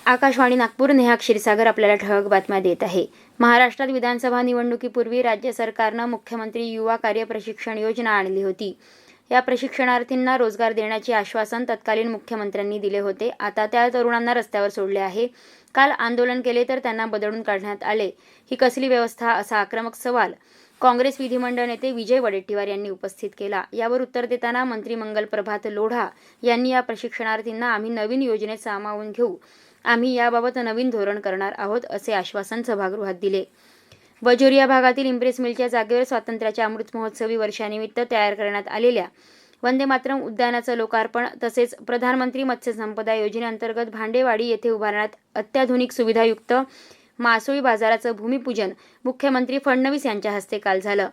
आकाशवाणी नागपूर. नेहा क्षीरसागर आपल्याला ठळक बातम्या देत आहे. महाराष्ट्रात विधानसभा निवडणुकीपूर्वी राज्य सरकारनं मुख्यमंत्री युवा कार्य प्रशिक्षण योजना आणली होती. या प्रशिक्षणार्थींना रोजगार देण्याचे आश्वासन तत्कालीन मुख्यमंत्र्यांनी दिले होते. आता त्या तरुणांना रस्त्यावर सोडले आहे. काल आंदोलन केले तर त्यांना बदलून काढण्यात आले. ही कसली व्यवस्था, असा आक्रमक सवाल काँग्रेस विधिमंडळ नेते विजय वडेट्टीवार यांनी उपस्थित केला. यावर उत्तर देताना मंत्री मंगल प्रभात लोढा यांनी या प्रशिक्षणार्थींना आम्ही नवीन योजनेत सामावून घेऊ, आम्ही याबाबत नवीन धोरण करणार आहोत, असे आश्वासन सभागृहात दिले. बजोरिया भागातील इम्प्रेस मिलच्या जागेवर स्वातंत्र्याच्या अमृत महोत्सवी वर्षानिमित्त तयार करण्यात आलेल्या वंदे मातरम उद्यानाचं लोकार्पण तसेच प्रधानमंत्री मत्स्य संपदा योजनेअंतर्गत भांडेवाडी येथे उभारण्यात अत्याधुनिक सुविधायुक्त मासोळी बाजाराचं भूमिपूजन मुख्यमंत्री फडणवीस यांच्या हस्ते काल झालं.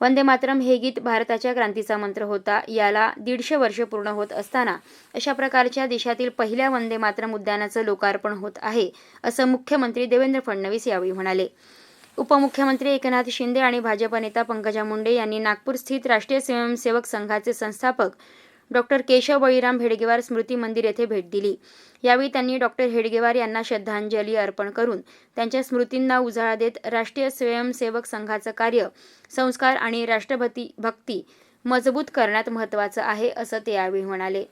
वंदे मातरम हे गीत भारताच्या क्रांतीचा मंत्र होता. याला 150 वर्ष पूर्ण होत असताना अशा प्रकारच्या देशातील पहिल्या वंदे मातरम उद्यानाचं लोकार्पण होत आहे, असं मुख्यमंत्री देवेंद्र फडणवीस यावेळी म्हणाले. उपमुख्यमंत्री एकनाथ शिंदे आणि भाजप नेता पंकजा मुंडे यांनी नागपूर स्थित राष्ट्रीय स्वयंसेवक संघाचे संस्थापक डॉक्टर केशव बळीराम हेडगेवार स्मृती मंदिर येथे भेट दिली. यावेळी त्यांनी डॉक्टर हेडगेवार यांना श्रद्धांजली अर्पण करून त्यांच्या स्मृतींना उजाळा देत राष्ट्रीय स्वयंसेवक संघाचं कार्य, संस्कार आणि राष्ट्रभक्ती मजबूत करण्यात महत्त्वाचं आहे, असं ते यावेळी म्हणाले.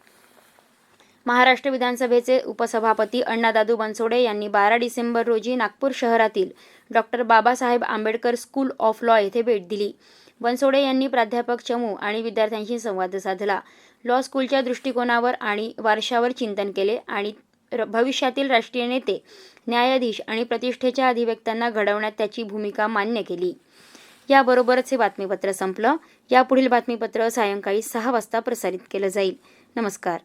महाराष्ट्र विधानसभेचे उपसभापती अण्णादादू बनसोडे यांनी 12 डिसेंबर रोजी नागपूर शहरातील doctor Babasaheb Ambedkar school of law येथे भेट दिली. बनसोडे यांनी प्राध्यापक चमू आणि विद्यार्थ्यांशी संवाद साधला. लॉ स्कूलच्या दृष्टिकोनावर आणि वारशावर चिंतन केले आणि भविष्यातील राष्ट्रीय नेते, न्यायाधीश आणि प्रतिष्ठेच्या अधिवक्त्यांना घडवण्यात त्याची भूमिका मान्य केली. याबरोबरच हे बातमीपत्र संपलं. यापुढील बातमीपत्र सायंकाळी 6 वाजता प्रसारित केलं जाईल. नमस्कार.